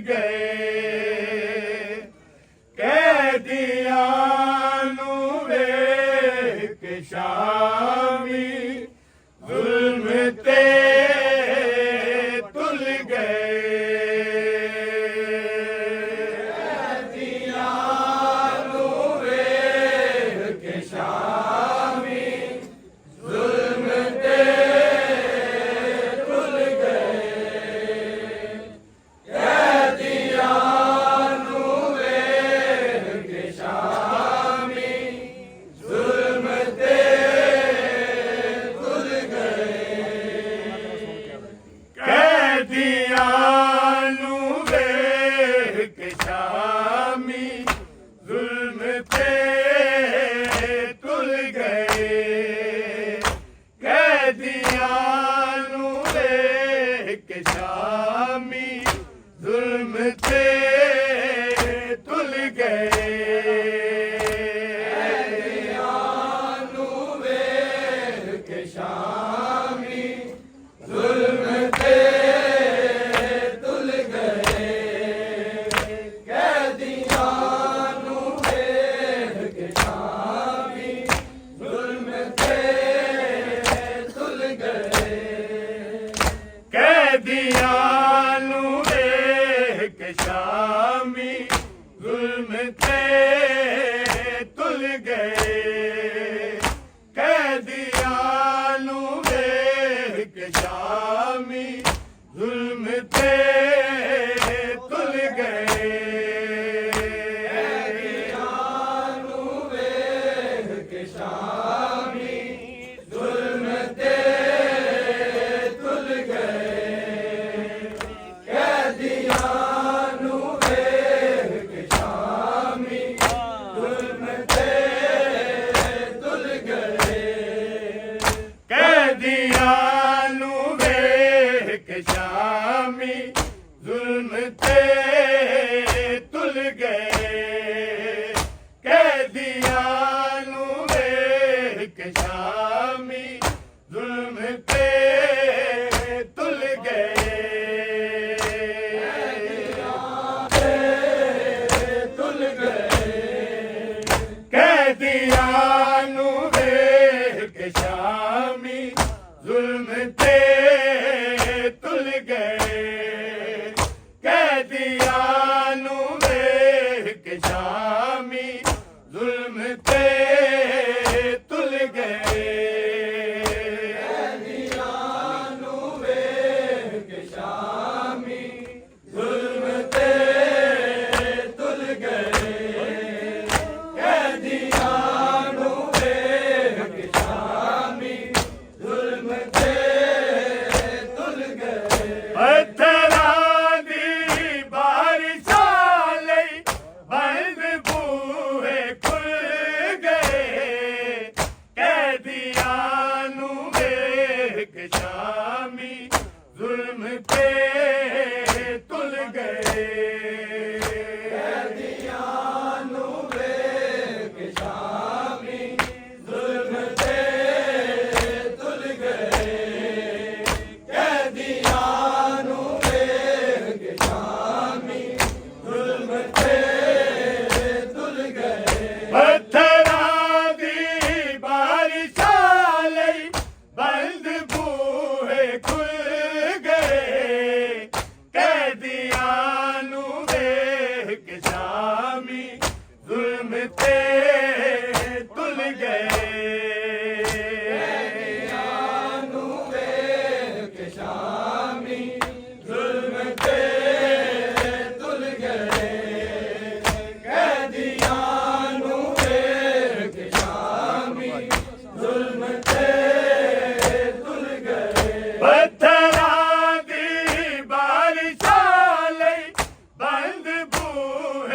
गए कैदियां नू वेख शामी जुल्म ते तुल गए कैदियां नू वेख शामी जुल्म ते तुल गए कैदियां नू वेख शामी जुल्म ते तुल गए कैदियां नू वेख शामी जुल्म ते तुल गए कैदियां नू वेख शामी जुल्म ते तुल गए कैदियां नू वेख शामी जुल्म ते तुल गए कैदियां नू वेख शामी जुल्म ते तुल गए कैदियां नू वेख शामी जुल्म ते तुल गए कैदियां नू वेख शामी जुल्म ते तुल गए कैदियां नू वेख शामी जुल्म ते तुल गए कैदियां नू वेख शामी जुल्म ते तुल गए कैदियां नू वेख शामी जुल्म ते तुल गए कैदियां नू वेख शामी जुल्म ते तुल गए तुल गए कैदियां नू वेख शामी जुल्म ते तुल गए कैदियां नू वेख शामी जुल्म ते तुल गए कैदियां नू वेख शामी जुल्म ते तुल गए कैदियां नू वेख शामी जुल्म ते तुल गए पत्थरां दी बारिशां लई बंद बूहे खुल गए कैदियां नू वेख शामी जुल्म ते तुल गए कैदियां नू वेख शामी जुल्म ते तुल गए कैदियां नू वेख शामी जुल्म ते तुल गए पत्थरां दी बारिशां लई बंद बूहे खुल गए कैदियां नू वेख शामी जुल्म ते तुल गए कैदियां नू वेख शामी जुल्म ते तुल गए कैदियां नू वेख शामी जुल्म ते तुल गए पत्थरां दी बारिशां लई बंद बूहे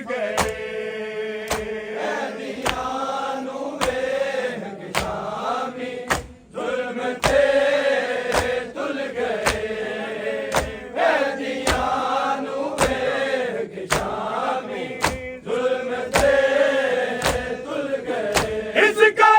गए कैदियां नू वेख के शामी जुल्म ते तुल गए कैदियां नू वेख के शामी जुल्म ते तुल गए इसका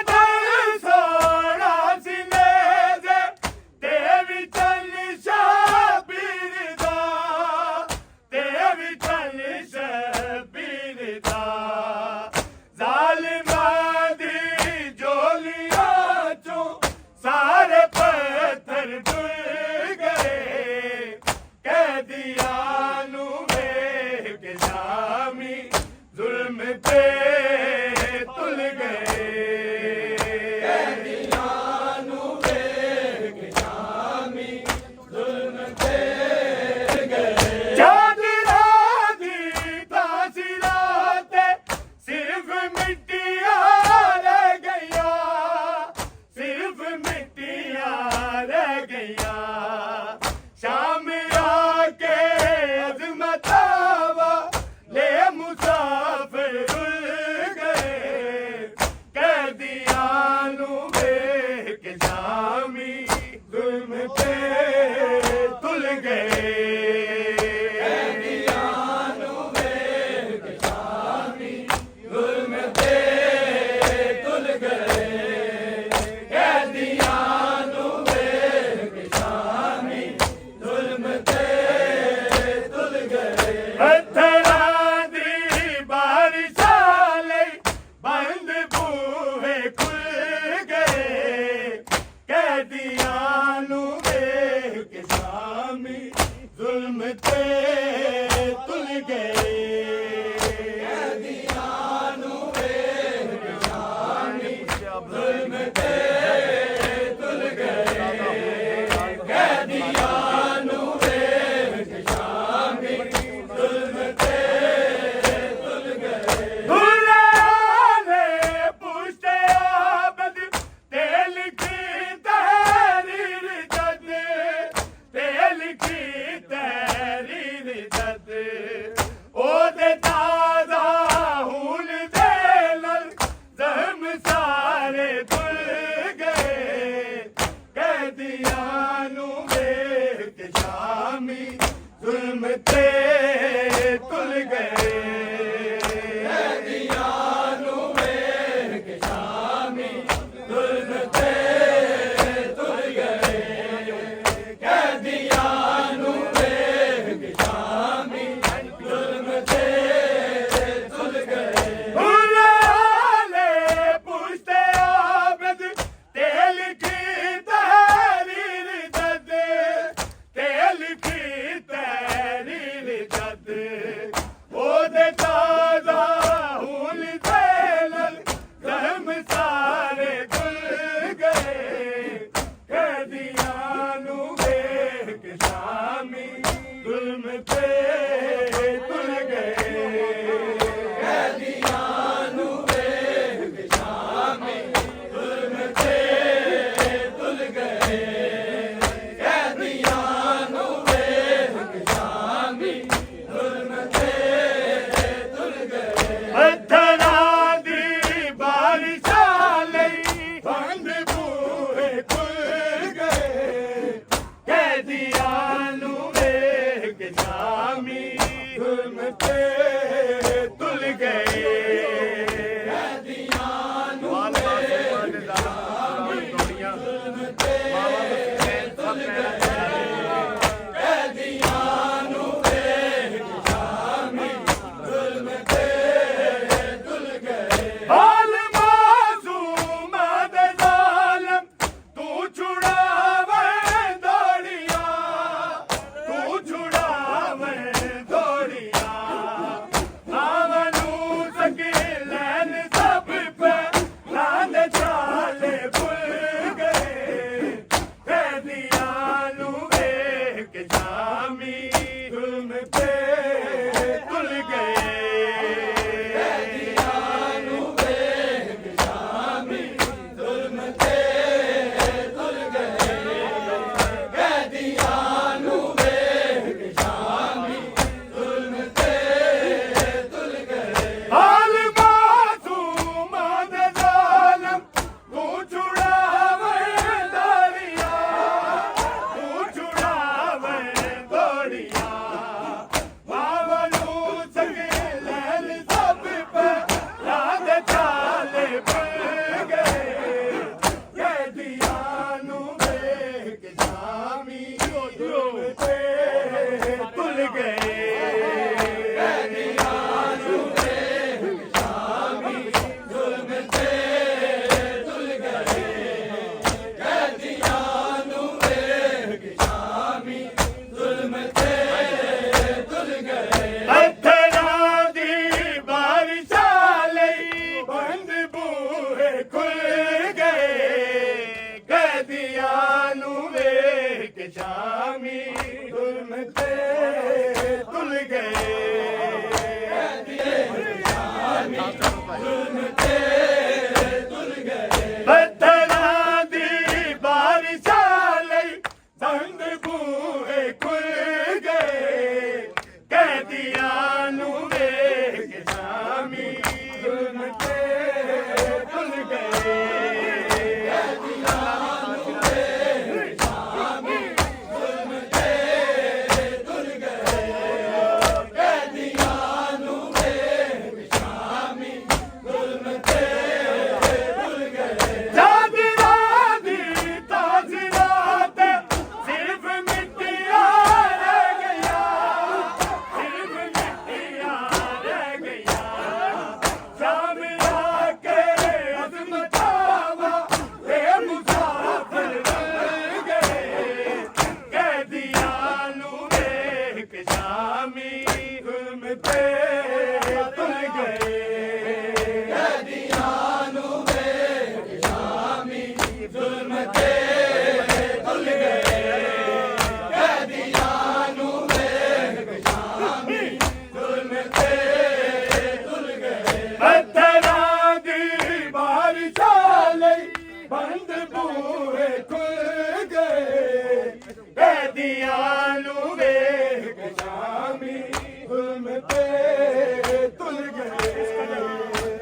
ਵੇ ਤੁਲ ਗਏ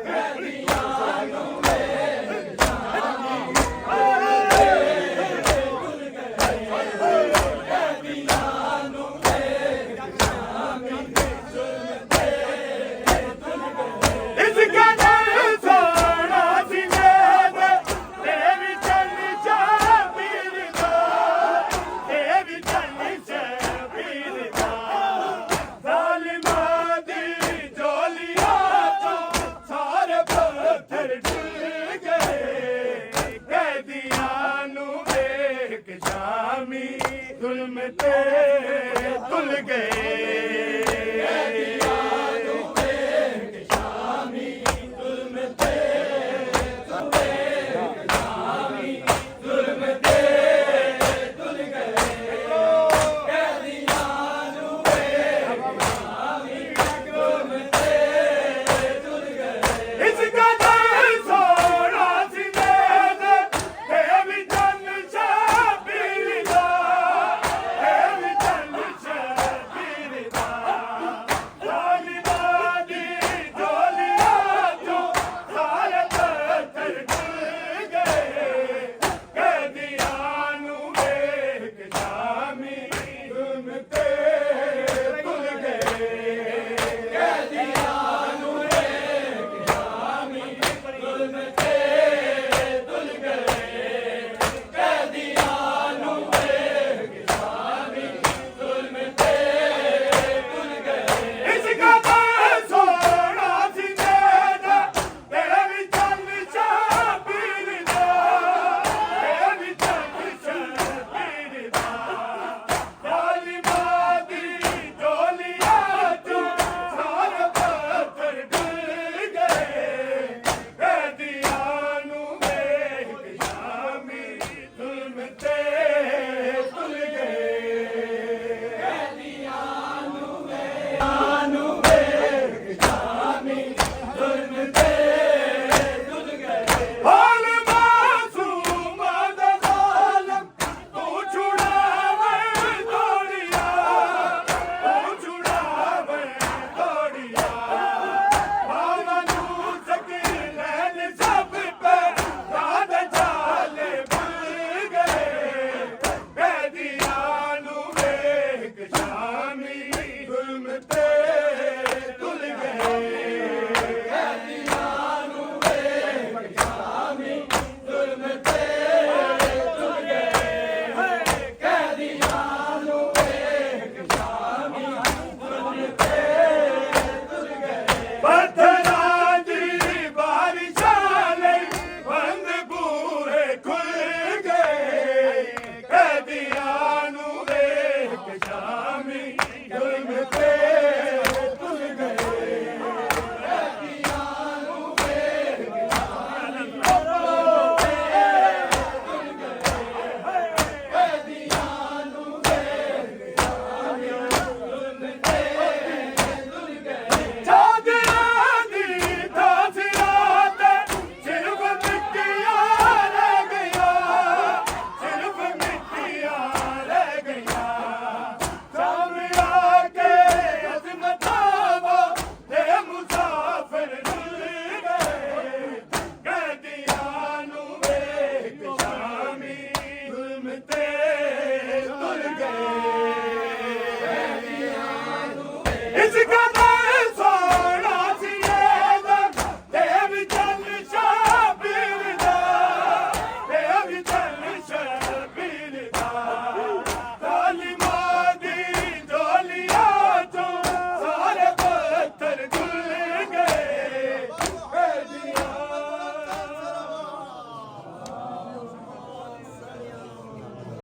ਕੈਦੀਆਂ ਨੂੰ ਵੇਖ ਸ਼ਾਮੀ ਕੈਦੀਆਂ ਨੂੰ ਵੇਖ ਸ਼ਾਮੀ ਜ਼ੁਲਮ ਤੇ ਤੁਲ ਗਏ ਇਸ ਕਦਰ ਸੋਣਾ ਸੀ ਮੇਰਾ ਇਹ ਵੀ ਚੱਲ ਜਾ ਪੀਰ ਦਾ ਇਹ ਵੀ ਚੱਲ ਜਾ ਪੀਰ ਦਾ ਜ਼ਾਲਿਮਾਂ ਦੀ ਝੋਲੀਆਂ ਤੋਂ ਸਾਰੇ ਪੱਥਰ ਡੁੱਲ ਗਏ ਕੈਦੀਆਂ ਨੂੰ ਵੇਖ ਸ਼ਾਮੀ ਜ਼ੁਲਮ ਤੇ